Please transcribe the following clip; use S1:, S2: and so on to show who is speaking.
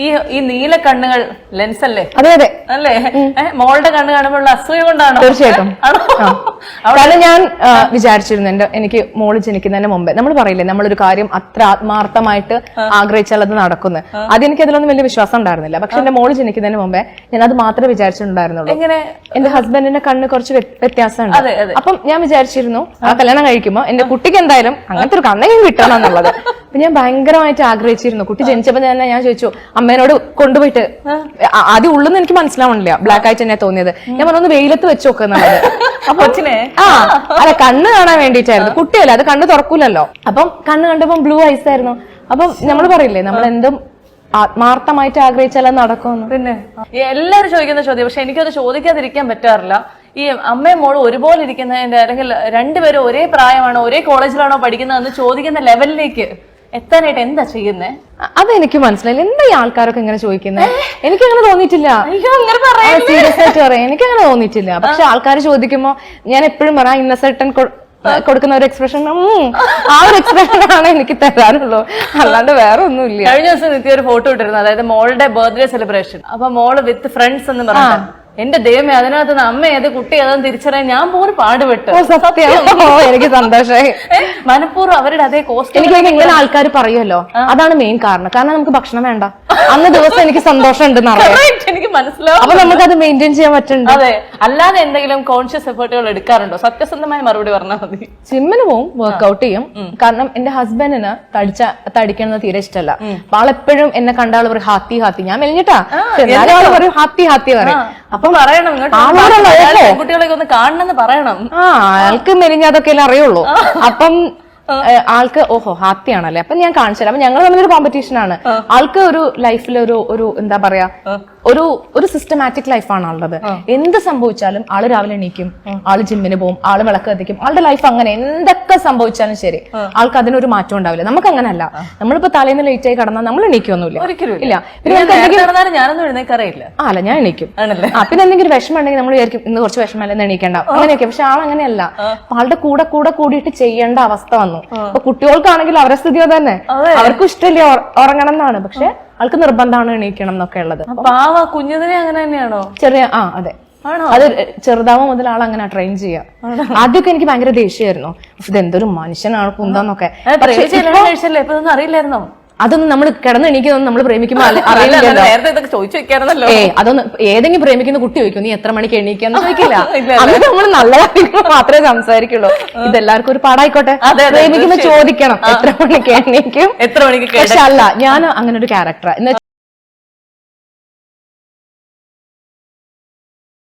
S1: ഈ നീല കണ്ണുകൾ ലെൻസ് അല്ലേ?
S2: അതെ അതെ
S1: അല്ലേ? മോളുടെ കണ്ണ് കാണുമ്പോഴുള്ള അസൂയ കൊണ്ടാണോ?
S2: തീർച്ചയായിട്ടും. കാരണം ഞാൻ വിചാരിച്ചിരുന്നു എനിക്ക് മോള് ജനിക്കുന്നതിന് മുമ്പേ നമ്മൾ പറയില്ലേ നമ്മളൊരു കാര്യം അത്ര ആത്മാർത്ഥമായിട്ട് ആഗ്രഹിച്ചാൽ അത് നടക്കുന്നു. അത് എനിക്ക് അതിലൊന്നും വലിയ വിശ്വാസം ഉണ്ടായിരുന്നില്ല. പക്ഷെ എന്റെ മോള് ജനിക്കുന്നതിന് മുമ്പേ ഞാൻ അത് മാത്രമേ വിചാരിച്ചിട്ടുണ്ടായിരുന്നുള്ളൂ.
S1: എങ്ങനെ?
S2: എന്റെ ഹസ്ബൻഡിന്റെ കണ്ണ് കുറച്ച് വ്യത്യാസമുണ്ട്. അപ്പം ഞാൻ വിചാരിച്ചിരുന്നു ആ കല്യാണം കഴിക്കുമ്പോ എന്റെ കുട്ടിക്ക് എന്തായാലും അങ്ങനത്തെ ഒരു കണ്ണെങ്കിലും കിട്ടണം എന്നുള്ളത്. അപ്പൊ ഞാൻ ഭയങ്കരമായിട്ട് ആഗ്രഹിച്ചിരുന്നു. കുട്ടി ജനിച്ചപ്പോ തന്നെ ഞാൻ ചോദിച്ചു അമ്മേനോട് കൊണ്ടുപോയിട്ട്, ആദ്യം ഉള്ളെന്ന് എനിക്ക് മനസ്സിലാവണില്ല, ബ്ലാക്ക് ആയിട്ട് തന്നെ തോന്നിയത്. ഞാൻ പറഞ്ഞൊന്ന് വെയിലത്ത് വെച്ച് നോക്കുന്നുള്ളത്. അപ്പൊ അല്ല കണ്ണ് കാണാൻ വേണ്ടിയിട്ടായിരുന്നു. കുട്ടിയല്ല, അത് കണ്ണ് തുറക്കൂലല്ലോ. അപ്പം കണ്ണ് കണ്ടപ്പോ ബ്ലൂ ഐസ് ആയിരുന്നു. അപ്പം നമ്മൾ പറയില്ലേ നമ്മൾ എന്തും ആത്മാർത്ഥമായിട്ട് ആഗ്രഹിച്ചാൽ അത് നടക്കുമെന്ന്.
S1: പിന്നെ എല്ലാരും ചോദിക്കുന്ന ചോദ്യം, പക്ഷെ എനിക്കത് ചോദിക്കാതിരിക്കാൻ പറ്റാറില്ല. ഈ അമ്മയും മോളും ഒരുപോലെ ഇരിക്കുന്നതിന്റെ അല്ലെങ്കിൽ രണ്ടുപേരും ഒരേ പ്രായമാണോ ഒരേ കോളേജിലാണോ പഠിക്കുന്നതെന്ന് ചോദിക്കുന്ന ലെവലിലേക്ക് എത്താനായിട്ട് എന്താ ചെയ്യുന്നേ?
S2: അതെനിക്ക് മനസ്സിലായില്ല. എന്താ ഈ ആൾക്കാരൊക്കെ ഇങ്ങനെ ചോദിക്കുന്നത്? എനിക്കങ്ങനെ തോന്നിയിട്ടില്ല. സീരിയസ് ആയിട്ട് പറയാം, എനിക്കങ്ങനെ തോന്നിയിട്ടില്ല. പക്ഷെ ആൾക്കാർ ചോദിക്കുമ്പോ ഞാൻ എപ്പോഴും പറയാം ഇന്നസെർട്ടൻ കൊടുക്കുന്ന ഒരു എക്സ്പ്രഷൻ, ആ ഒരു എക്സ്പ്രഷൻ ആണ് എനിക്ക് തരാനുള്ളൂ, അല്ലാണ്ട് വേറെ ഒന്നുമില്ല.
S1: കഴിഞ്ഞ ദിവസം നിത്യ ഒരു ഫോട്ടോ ഇട്ടിരുന്നു, അതായത് മോളുടെ ബർത്ത്ഡേ സെലിബ്രേഷൻ. അപ്പൊ മോള് വിത്ത് ഫ്രണ്ട്സ് എന്ന് പറഞ്ഞു. എന്റെ ദൈവമേ, അതിനകത്ത് അമ്മ ഏത് കുട്ടി ഏതെന്ന് തിരിച്ചറിയാൻ ഞാൻ പോലും പാടുപെട്ടു.
S2: എനിക്ക് സന്തോഷമായി.
S1: മനഃപൂർവ്വം അവരുടെ അതേ കോസ്റ്റ്യൂം.
S2: എനിക്ക് ഇങ്ങനെ ആൾക്കാർ പറയുമല്ലോ, അതാണ് മെയിൻ കാരണം. കാരണം നമുക്ക് ഭക്ഷണം വേണ്ട, അന്ന് ദിവസം എനിക്ക് സന്തോഷം ഉണ്ടെന്ന്
S1: എനിക്ക് മനസ്സിലാവും.
S2: അപ്പൊ നമുക്ക് അത് മെയിൻറ്റെയിൻ ചെയ്യാൻ പറ്റുന്നുണ്ട്.
S1: അതെ, അല്ലാതെ എന്തെങ്കിലും കോൺഷ്യസ് എഫേർട്ടുകൾ എടുക്കാറുണ്ടോ? സത്യസന്ധമായ മറുപടി പറഞ്ഞാൽ മതി.
S2: ജിമ്മിന് പോവും, വർക്ക്ഔട്ട് ചെയ്യും. കാരണം എന്റെ ഹസ്ബൻഡിന് തടിക്കുന്നത് തീരെ ഇഷ്ടമല്ല. അപ്പൊ ആളെപ്പോഴും എന്നെ കണ്ട ആള് പറയും ഹാത്തി ഹാത്തി. ഞാൻ മെലിഞ്ഞിട്ടാ, എന്നാലും ആള് പറയും ഹാത്തി ഹാത്തി പറയും.
S1: അപ്പൊ പറയണം കുട്ടികളൊക്കെ ഒന്ന് കാണണമെന്ന് പറയണം.
S2: ആൾക്ക് മെലിഞ്ഞ അതൊക്കെ അറിയുള്ളൂ. അപ്പം ആൾക്ക് ഓഹോ ഹാത്തിയാണല്ലേ, അപ്പൊ ഞാൻ കാണിച്ചു തരാം. അപ്പൊ ഞങ്ങൾ തമ്മിലൊരു കോമ്പറ്റീഷൻ ആണ്. ആൾക്ക് ഒരു ലൈഫിൽ ഒരു എന്താ പറയാ ഒരു സിസ്റ്റമാറ്റിക് ലൈഫാണ് ആളുള്ളത്. എന്ത് സംഭവിച്ചാലും ആള് രാവിലെ എണീക്കും, ആള് ജിമ്മിന് പോകും, ആള് വിളക്ക് കത്തിക്കും. ആളുടെ ലൈഫ് അങ്ങനെ എന്തൊക്കെ സംഭവിച്ചാലും ശരി, ആൾക്ക് അതിനൊരു മാറ്റം ഉണ്ടാവില്ല. നമുക്ക് അങ്ങനല്ല. നമ്മളിപ്പോ തലേന്ന് ലേറ്റ് ആയി കടന്നാൽ നമ്മൾ എണീക്കൊന്നുമില്ല, ഇല്ല.
S1: ഞാനൊന്നും എഴുന്നേക്കറിയില്ല.
S2: അല്ല, ഞാൻ എണീക്കും. പിന്നെ എന്തെങ്കിലും വിഷമം ഉണ്ടെങ്കിൽ നമ്മൾ വിചാരിക്കും ഇന്ന് കുറച്ച് വിഷമല്ലെന്ന് എണീക്കേണ്ട, അങ്ങനെയൊക്കെ. പക്ഷെ ആളങ്ങനെയല്ല. ആളുടെ കൂടെ കൂടിയിട്ട് ചെയ്യേണ്ട അവസ്ഥ വന്നു. അപ്പൊ കുട്ടികൾക്കാണെങ്കിൽ അവരുടെ സ്ഥിതി തന്നെ, അവർക്കും ഇഷ്ടമില്ല ഉറങ്ങണം എന്നാണ്. പക്ഷെ ആൾക്ക് നിർബന്ധമാണ് എണീക്കണം എന്നൊക്കെ ഉള്ളത്.
S1: പാവ കുഞ്ഞതിനെ അങ്ങനെ തന്നെയാണോ?
S2: ചെറിയ അത് ചെറുതാവുമ്പോ മുതൽ ആൾ അങ്ങനെ ട്രെയിൻ ചെയ്യാം. ആദ്യമൊക്കെ എനിക്ക് ഭയങ്കര ദേഷ്യമായിരുന്നു, ഇതെന്തൊരു മനുഷ്യനാണ് കുന്താന്നൊക്കെ.
S1: അറിയില്ലായിരുന്നോ?
S2: അതൊന്നും നമ്മൾ കിടന്നെണീക്കുന്നൊന്നും നമ്മൾ പ്രേമിക്കുമ്പോ അറിയില്ലല്ലോ. അതൊന്നും ഏതെങ്കിലും പ്രേമിക്കുന്ന കുട്ടി ചോദിക്കും നീ എത്ര മണിക്ക് എണീക്കാന്ന് ചോദിക്കില്ല. അത് നമ്മൾ നല്ല കാര്യങ്ങൾ മാത്രമേ സംസാരിക്കുള്ളൂ. ഇതെല്ലാവർക്കും ഒരു പാടായിക്കോട്ടെ, പ്രേമിക്കുന്ന ചോദിക്കണം എത്ര മണിക്ക് എണീക്കും, എത്ര മണിക്ക്. പക്ഷെ അല്ല, ഞാൻ അങ്ങനെ ഒരു ക്യാരക്ടറാ.